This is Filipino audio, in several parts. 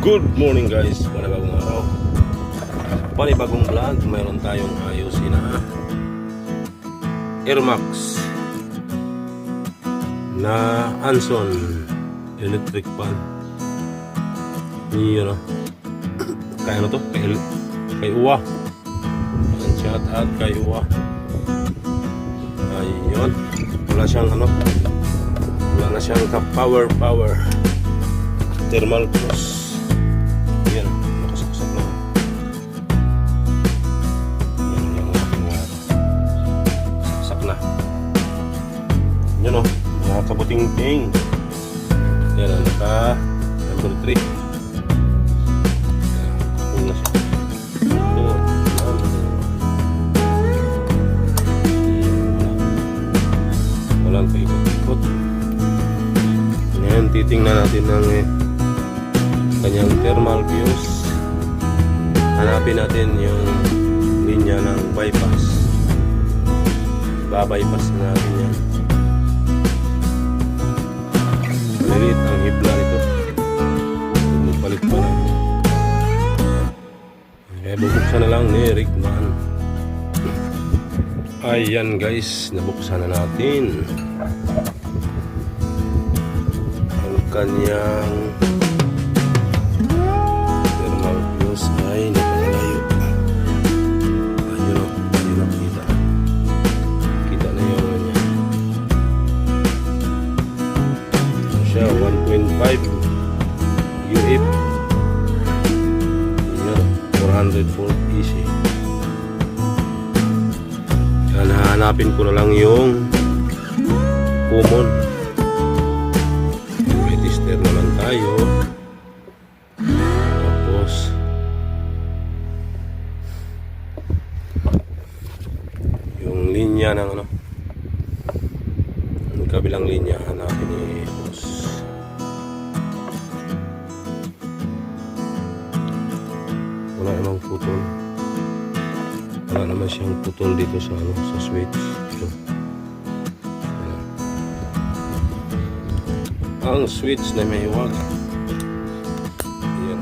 Good morning guys, panibagong araw, panibagong vlog. Mayroon tayong ayusin na Airmax na Anson electric fan. Yun o, kaya ano to? Kay Uwa. Shout out kay Uwa. Ayun, wala siyang wala na siyang power thermal plus. Yan, nakasaksak na. Yan yung aking wire. Saksak na. Yan o, mga kabuting-ting. Yan, naka number 3. Kapul na siya. Walang paikot-ikot. Yan, titingnan natin ng kanyang thermal fuse. Hanapin natin yung linya ng bypass. Babypass na natin yan. Maliit ang hibla nito. Palit pa na. Kaya bubuksan na lang ni Rickman. Ayan guys, nabuksan na natin ang kanyang thermal fuse ay nakalayo. Ayun o, ayun o, kita na yung ano niya. Ito siya, 1.5 UF. Ayun, 400 volt AC. Yan, hanapin ko na lang yung common. May tester na lang tayo. Tapos yung linya ng yung kabilang linya hanapin ni boss. Wala namang putol. Wala naman siyang putol dito sa sa switch. Ito. Ang switch na may wag. Ayan.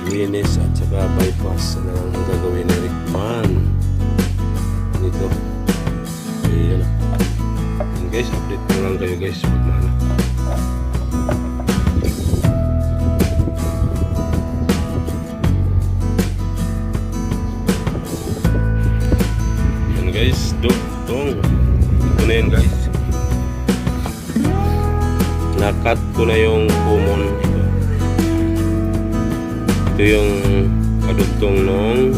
Linis at saka bypass na lang ang gagawin ni Rickman dito. Ayan. And guys, update ko lang kayo guys pag mana. Guys, dugtong ito na yun guys, nakat ko na yung common. Ito yung kadugtong nung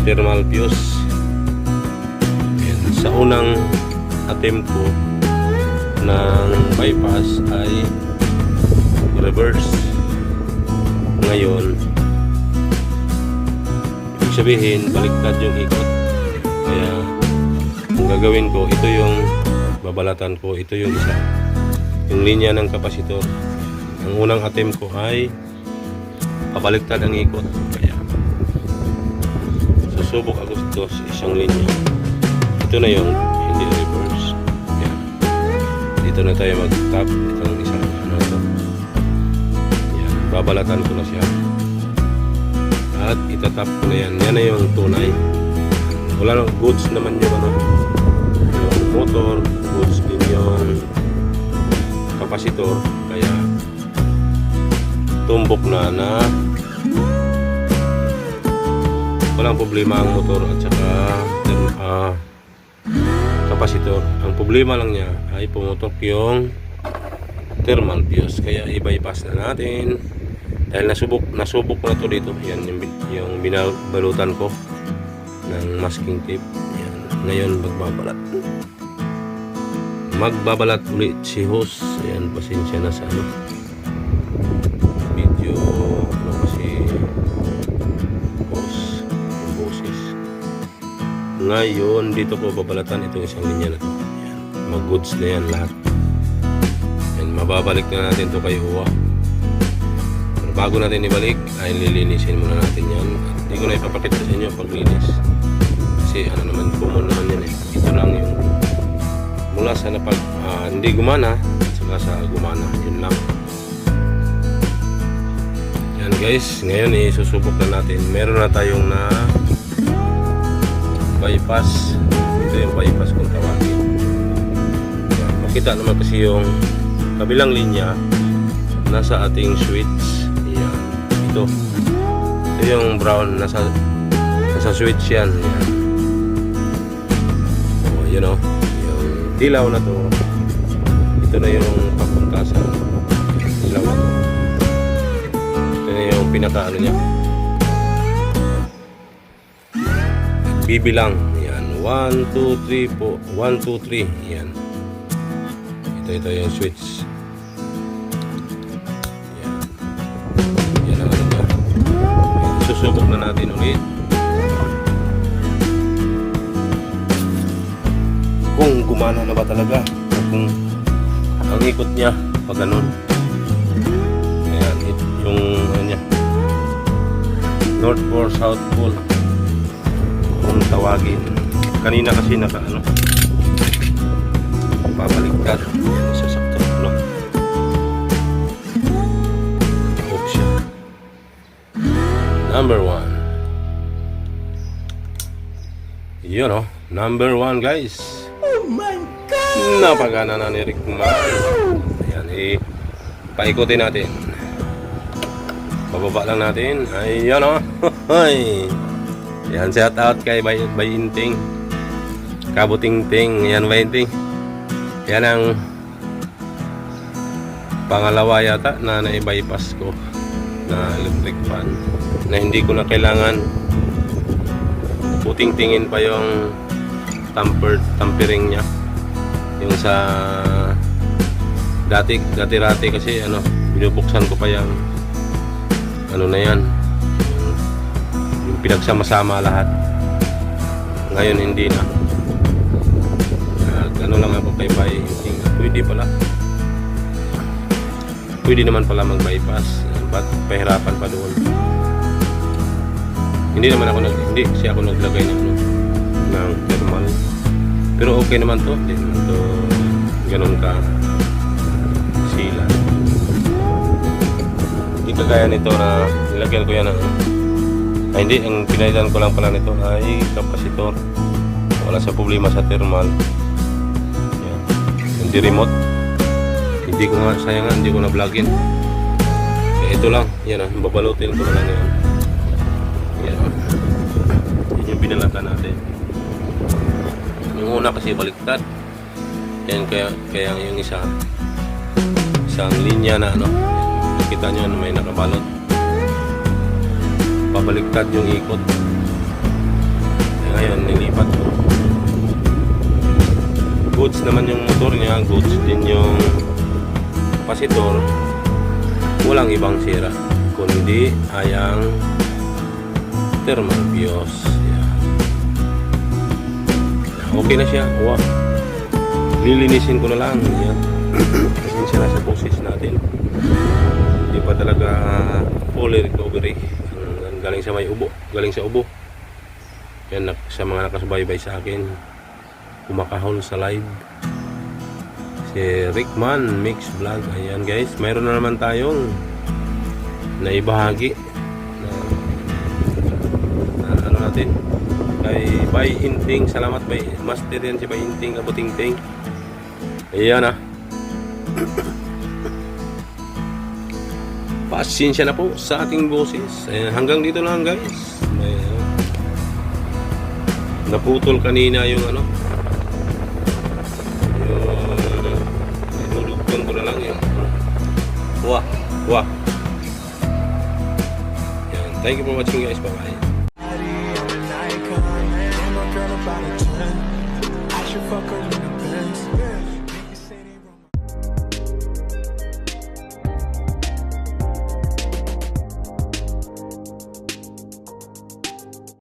thermal fuse. Ayan. Sa unang attempt ko ng bypass ay reverse. Ngayon ibig sabihin baliktad yung ikot. Kaya ang gagawin ko, ito yung babalatan ko, ito yung isa, yung linya ng kapasitor. Ang unang attempt ko ay pabaliktad ang ikot. Kaya susubok ako ito sa isang linya. Ito na yung hindi reverse. Kaya dito na tayo mag-tap itong isang ito. Yan, babalatan ko na siya at itatap ko na yan. Yan na yung tunay. Wala nang goods naman yung yung motor, goods din yung kapasitor. Kaya tumbok na walang problema ang motor at saka kapasitor. Ang problema lang niya ay pumutok yung thermal fuse. Kaya i-bypass na natin dahil nasubok na to dito. Yan yung binabalutan ko ng masking tape. Yan. Ngayon magbabalat ulit si host. Ayan, pasensya na sa video kasi host yung boses. Ngayon dito ko babalatan itong isang linya na to. Ayan, mag goods na yan lahat. Ayan, mababalik na natin to kay Uwa. Pero bago natin ibalik ay lilinisin muna natin yan. At hindi ko na ipapakita sa inyo paglinis kasi naman common naman yan eh. Ito lang yung mula sa hindi gumana at saka hanggang sa gumana. Yun lang. Yan guys, ngayon isusubok na natin. Meron na tayong na bypass. Ito yung bypass kung tawagin. Yan, makita naman kasi yung kabilang linya nasa ating switch. Yan. Ito yung brown nasa switch yan. Yan. So, you know, yung dilaw na to, ito na yung papunta sa dilaw na to. Ito na yung pinaka ano niya. Bibilang. Yan. 1, 2, 3 po. 1, 2, 3. Yan. Ito yung switch. Yan. Yan ang ano niya. Susubok na natin ulit. Kung gumana na ba talaga. Kung ang ikot niya pag ganun. Ayan. Yung ano niya. North Pole, South Pole. Kung tawagin. Kanina kasi naka ano. Pabaliktad. Sasakto. No? Off siya. Number 1. Yun o. Number 1 guys. Oh my God! Napagana na ni Rickman. Ayan. Paikutin natin. Bababa lang natin. Ayan o. Yan, shout out kay Bayinting. Kabutingting. Yan, Bayinting. Yan ang pangalawa yata na nai-bypass ko na electric fan. Na hindi ko na kailangan puting-tingin pa yung tampering niya. Yung sa dati-rati kasi ano, binubuksan ko pa yung ano na yan. Yung pinagsama-sama lahat. Ngayon hindi na. Ano lang ako kay Bayinting. Pwede pala. Pwede naman pala mag-bypass. Ba't pahirapan pa doon? Hindi kasi ako naglagay ng thermal. Pero okay naman to. Hindi naman to ganun ka sila. Hindi kagaya nito na nilagyan ko yan ng hindi, ang pinalitan ko lang pala nito ay kapasitor. Wala sa problema sa thermal. Yan. Hindi remote. Hindi ko nga, sayang hindi ko na vlogin. Kaya ito lang, yan ah, babalutin ko na lang yan. Yan. Yan yung binalatan natin. Yung una kasi baliktad. Yan kaya yung isang linya na ano, kita nyo may nakabalot. Pabaliktad yung ikot. Ngayon, nilipat ko. Goods naman yung motor niya, goods din yung kapasitor. Walang ibang sira kundi ayang thermal fuse. Yan. Okay na siya. Wow. Lilinisin ko na lang. Yan. Kasi na sa boses natin. Hindi pa talaga fully recovery. Galing sa may ubo. Galing sa ubo. Yan sa mga nakasubaybay sa akin. Kumakahol sa live. Si Rickman Mix Vlog. Ayan guys. Mayroon na naman tayong naibahagi na ano natin. Kay Bayinting. Salamat by Master yan si Bayinting. Kabutingting. Ayan ah. Pasensya na po sa ating boses. Ayan, hanggang dito lang guys. May, naputol kanina yung ano. Yung dudugtong ko na lang yun. Wah. Ayan, thank you for watching guys. Bye bye. I should fuck her